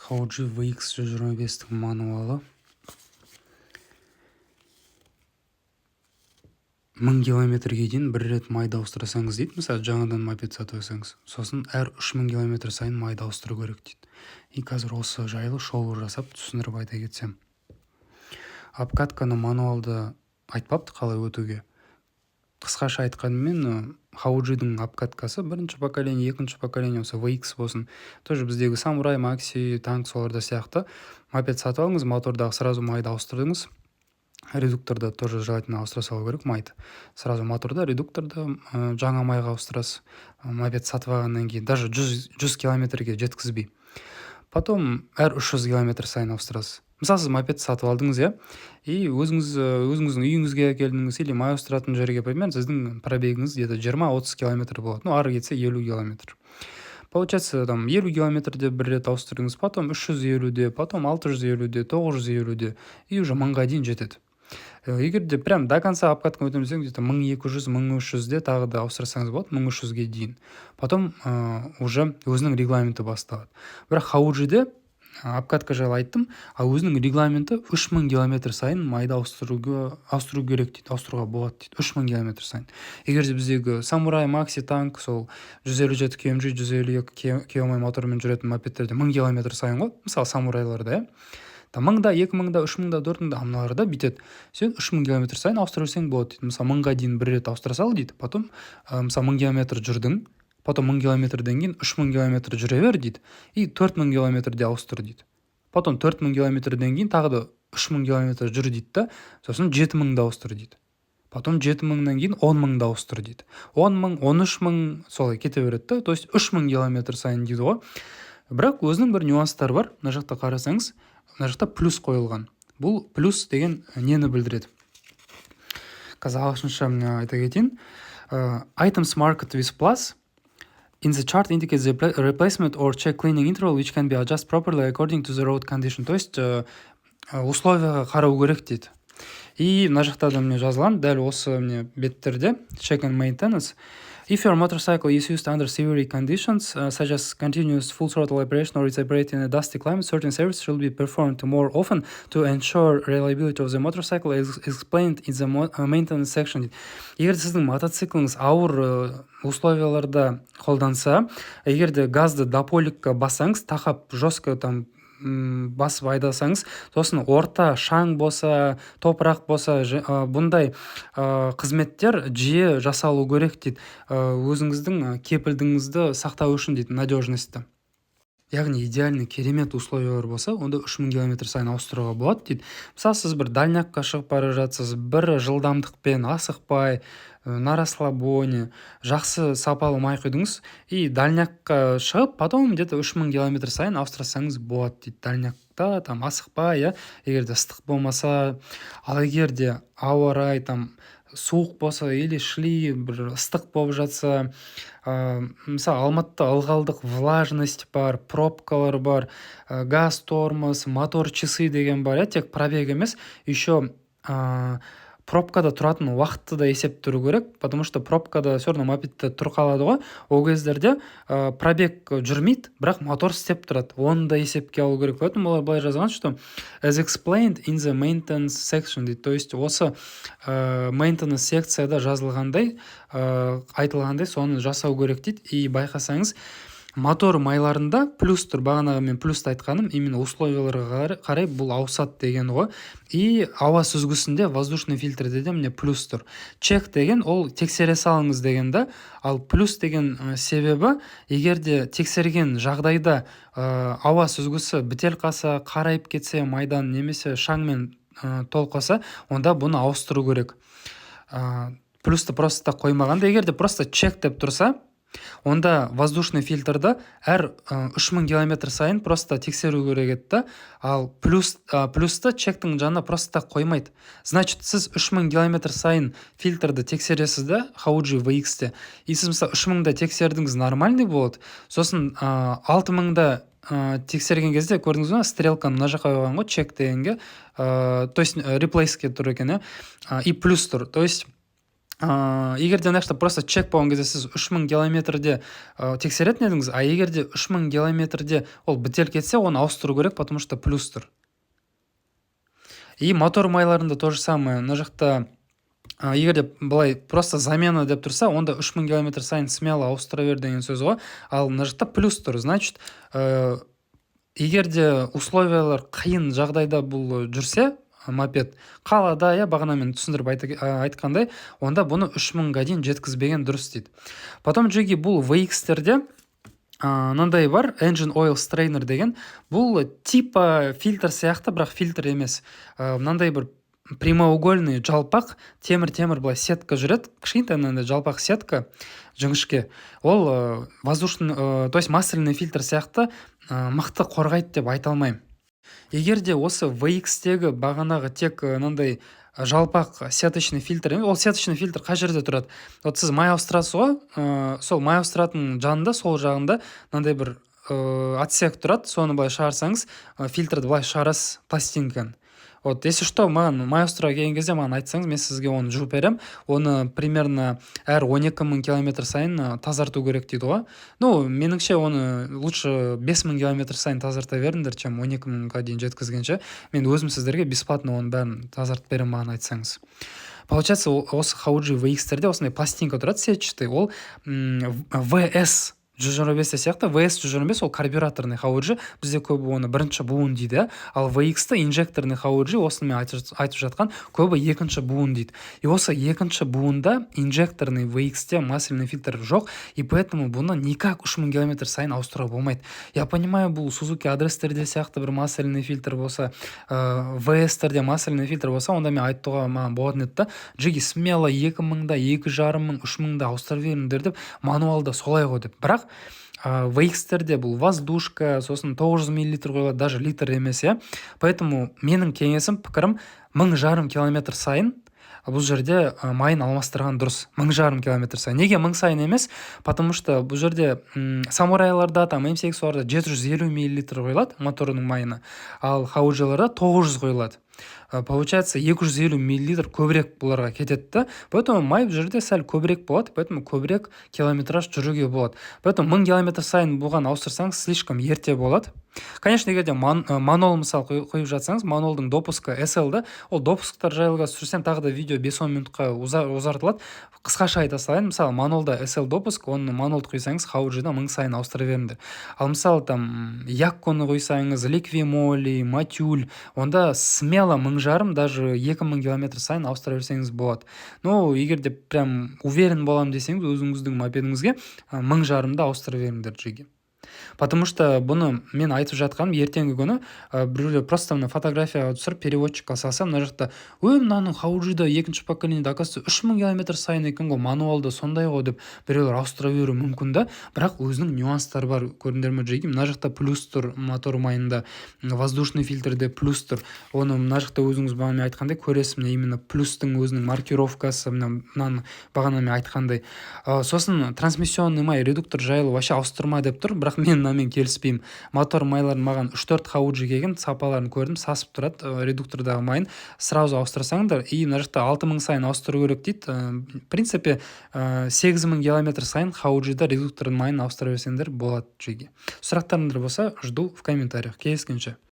Hauji VX125 мануалы 1000 километрге дейін бір рет майды ауыстырсаңыз дейді. Мысалы, жаңадан мопед сатып алсаңыз, сосын әр 3000 километр сайын майды ауыстыру керек дейді. И қазір осы жайлы шолу жасап түсіндіріп айта кетсем. Обкатканы мануалды айтпапты қалай өтуге. Қысқаша айтқанымен, Hauji'дің обкаткасы бірінші поколение, екінші поколение, осы VX болсын. Тоже біздегі Samurai, Maxi, танк соларда сияқты. Мопед сатып алыңыз, мотордағы сразу майды ауыстырдыңыз. Редукторда тоже желательно ауыстыра салу керек майды. Сразу моторда, редукторда жаңа майға ауыстырасыз. Мопед сатып алғаннан кейін даже 100 километрге жеткізбей. Потом әр 300 километр сайын ауыстырасыз. Мысалы, сіз мопед сатып алдыңыз, и өзіңіздің үйіңізге келдіңіз, или май ауыстыратын жерге, примерно сіздің пробегіңіз где-то 20-30 километр болады. Ары кетсе 50 километр. Получается, там 50 километрде бір рет ауыстырдыңыз, потом 350-де, потом 650-де, 950-де, и уже 1000-ға дейін жетеді. Егер де прям до конца обкатканы өтемесең, где-то 1200-1300-де тағы да ауыстырсаңыз болады, 1300-ге дейін. Потом уже өзінің регламенті басталады. Бірақ Hauji'де обкатка жайлы айттым, ал өзінің регламенті 3000 километр сайын майды ауыстыру керек дейді, ауыстыруға болады дейді, 3000 километр сайын. Егер де біздегі Samurai, Maxi, танк, сол 157 KMG, 152 KMI мотормен жүретін мопедтерде 1000 километр сайын ғой, мысалы Samurai'ларда, 1000-да, 2000-да, 3000-да, 4000-да, амналарда бүйтеді. Сен 3000 километр сайын ауыстырып жүрсең болады дейді. Мысалы, 1000-ға дейін бір рет ауыстыра сал дейді. Потом, мысалы, 1000 километр жүрдің, потом 1000 километрден кейін 3000 километр жүре бер дейді. И 4000 километрде ауыстыр дейді. Потом 4000 километрден кейін тағы да 3000 километр жүр дейді да, сосын 7000-да ауыстыр дейді. Потом 7000-нан кейін 10000-да ауыстыр дейді. 10000, 13000 солай кете береді да, то есть 3000 километр сайын дейді ғой. Бірақ өзінің бір нюанстары бар. Мына жақта қарасаңыз, мына жақта плюс қойылған. Бұл плюс деген нені білдіреді? Қазір ағылшынша айта кетейін. Items marked with plus in the chart indicates the replacement or check cleaning interval which can be adjusted properly according to the road condition. То есть условияға қарау керек дейді. И мына жақта да мне жазылған, дәл осы беттерде check and maintenance. If your motorcycle is used under severe conditions, such as continuous full throttle operation or it's operating in a dusty climate, certain services should be performed more often to ensure reliability of the motorcycle, as explained in the maintenance section. Егер сіздің мотоцикліңіз ауыр условияларда қолданса, егер де газды дополикқа бассаңыз, тақап жестко там басып айдасаңыз, сосын орта шаң болса, топырақ болса, бұндай қызметтер жиі жасалу керек дейді, өзіңіздің кепілдігіңізді сақтау үшін дейді, надежностьті. Яғни идеальный керемет условиялар болса, онда 3000 километр сайын ауыстыруға болады дейді. Мысалы, сіз бір дальнякқа шығып бара жатсыз, бір жылдамдықпен асықпай, на расслабоне, жақсы сапалы май құйдыңыз, и дальнякқа шығып, потом где-то 3000 километр сайын ауыстырсаңыз болады дейді. Дальнякта там асықпай, егер де ыстық болмаса, ал егер де ауа райы там суық болса или шли бір ыстық болып жатса, мысалы Алматыда ылғалдық влажность бар, пробкалар бар, газ тормоз, мотор часы деген бар, тек пробег емес, еще пробкада тұратын уақытты да есеп тұру керек, потому что пробкада все равно мопедте тұр қалады ғой, ол кездерде пробег жүрмейді, бірақ мотор істеп тұрады, оны да есепке алу керек. Поэтому олар былай жазған, что as explained in the maintenance section дейді, то есть осы maintenance секцияда жазылғандай, айтылғандай соны жасау керек дейді. И байқасаңыз, мотор майларында плюс тұр, бағанағы мен плюсты айтқаным, именно условияларға қарай бұл ауысады деген ғой. И ауа сүзгісінде, воздушный фильтрде де міне плюс тұр. Чек деген ол тексере салыңыз деген да, ал плюс деген себебі, егер де тексерген жағдайда ауа сүзгісі бітел қаса, қарайып кетсе, майдан немесе шаңмен толқаса, онда бұны ауыстыру керек. Плюсты просто қоймағанда, егер де просто чек деп тұрса, онда воздушный фильтрді әр 3000 километр сайын просто тексеру керек еді, ал плюсты чектің жанына просто қоймайды. Значит, сіз 3000 километр сайын фильтрді тексересіз да, Hauji VX-те, и сіз мысалы 3000-да тексердіңіз, нормальный болады, сосын 6000-да тексерген кезде көрдіңіз бе, стрелканы мына жаққа қойған ғой, чек дегенге, то есть реплейске тұр екен, и плюс тұр, то есть егерде мына жақта просто чек болған кезде сіз 3000 километрде тексеретін едіңіз, а егерде 3000 километрде ол бітеліп кетсе, оны ауыстыру керек, потому что плюс тұр. И мотор майларында то же самое. Мына жақта егерде былай просто замена деп тұрса, онда 3000 километр сайын смело ауыстыра бер деген сөз ғой. Ал мына жақта плюс тұр. Значит, егерде условиялар қиын жағдайда бұл жүрсе, мопед қалада, бағана мен түсіндіріп айтқандай, онда бұны 3000-ға дейін жеткізбеген дұрыс дейді. Потом жеги бұл VX-терде мынандай бар, engine oil strainer деген. Бұл типа фильтр сияқты, бірақ фильтр емес. Мынандай бір прямоугольный жалпақ темір былай сетка жүреді, кішкентай мынандай жалпақ сетка жіңішке. Ол воздушный, то есть масляный фильтр сияқты мықты қорғайды деп айта алмаймын. Егерде осы VX-тегі бағанағы тек мынандай жалпақ сеточный фильтр, ол сеточный фильтр қай жерде тұрады? Вот сіз май ауыстырасыз ғой, сол май ауыстыратын жанында, сол жағында мынандай бір отсек тұрады, соны былай шығарсаңыз, фильтрді былай шығарасыз пластинканы. Вот, если что, маған май ауыстыруға келген кезде маған айтсаңыз, мен сізге оны жуып берем. Оны примерно әр 12.000 километр сайын тазарту керек дейді ғой. Ну, меніңше оны лучше 5000 километр сайын тазарта беріңдер, чем 12.000-ға дейін жеткізгенше. Мен өзім сіздерге бесплатно оны бәрін тазартып берем, маған айтсаңыз. Получается, осы Hauji VX-терде осындай пластинка тұрады сетчатый, ол VS 125 сияқты. VS 125 ол карбюраторный Hauji, бізде көбі оны бірінші буын дейді, ал VX-ті инжекторный Hauji, осыны мен айтып жатқан, көбі екінші буын дейді. И осы екінші буында инжекторный VX-те масляный фильтр жоқ, и поэтому бұны никак 3000 километр сайын ауыстыруға болмайды. Я понимаю, бұл Suzuki адрестерде сияқты бір масляный фильтр болса, VS-терде масляный фильтр болса, онда мен айтуға маған болатын еді. Жеги смело 2000-да, 2500, 3000-да ауыстырып беріңдер деп, мануалда солай ғой деп. Бірақ VX-терде бұл воздушка, сосын 900 мл қойылады, даже литр емес, Поэтому менің кеңесім, пікірім, 1500 километр сайын бұл жерде майын алмастырған дұрыс. 1500 километр сайын. Неге 1000 сайын емес? Потому что бұл жерде самурайларда, М8-оларда 750 мл қойылады моторының майына, ал Hauji'ларда 900 қойылады. Получается, 250 мл көбірек бұларға кетеді. Поэтому май бұл жерде сәл көбірек болады, поэтому көбірек километраж жүруге болады. Поэтому 1000 километр сайын бұған ауыстырсаңыз, слишком ерте болады. Конечно, егерде манол мысал қойып жатсаңыз, манолдың допуска SL-ді, ол допусктар жайлыға сүрсем тағы да видео 5-10 минутқа ұзартылады. Қысқаша айта салайын, мысалы манолда SL допуск, оны манолды қойсаңыз, Hauji'да 1000 сайын ауыстыра беріңдер. Ал мысалы Yakkoны қойсаңыз, Liqui-Moly, Matule, онда смело 1500, даже 2000 километр сайын ауыстыра берсеңіз болады. Но егерде прям уверен болам десеңіз, өзіңіздің мопедіңізге 1500-да ауыстыра беріңдер жеги. Потому что бұны мен айтып жатқаным, ертеңгі күні біреулер просто фотография түсіріп переводчикқа салсам, мына жақта мынаның Hauji'да екінші поколениеде оказывается 3000 километр сайын екен ғой, мануалда сондай ғой деп біреулер ауыстыра беруі мүмкін да, бірақ өзінің нюанстары бар. Көрдіңдер ме жеги? Мына жақта плюс тұр мотор майында, воздушный фильтрде плюс тұр. Оны мына жақта өзіңіз бағана айтқандай көресіз, міне именно плюстың өзінің маркировкасы, мынаны бағана мен айтқандай. Сосын трансмиссионный май, редуктор жайлы вообще ауыстырма деп тұр, бірақ мен келіспеймін. Мотор майларын маған 3-4 Hauji келген, сапаларын көрдім, сасып тұрады, редуктордағы майын сразу ауыстырсаңдар, и мына жақта 6000 сайын ауыстыру керек дейді. В принципе, 8000 километр сайын Hauji'да редуктордың майын ауыстыра берсеңдер болады жеги. Сұрақтарыңдар болса, жду в комментариях. Келіскенше.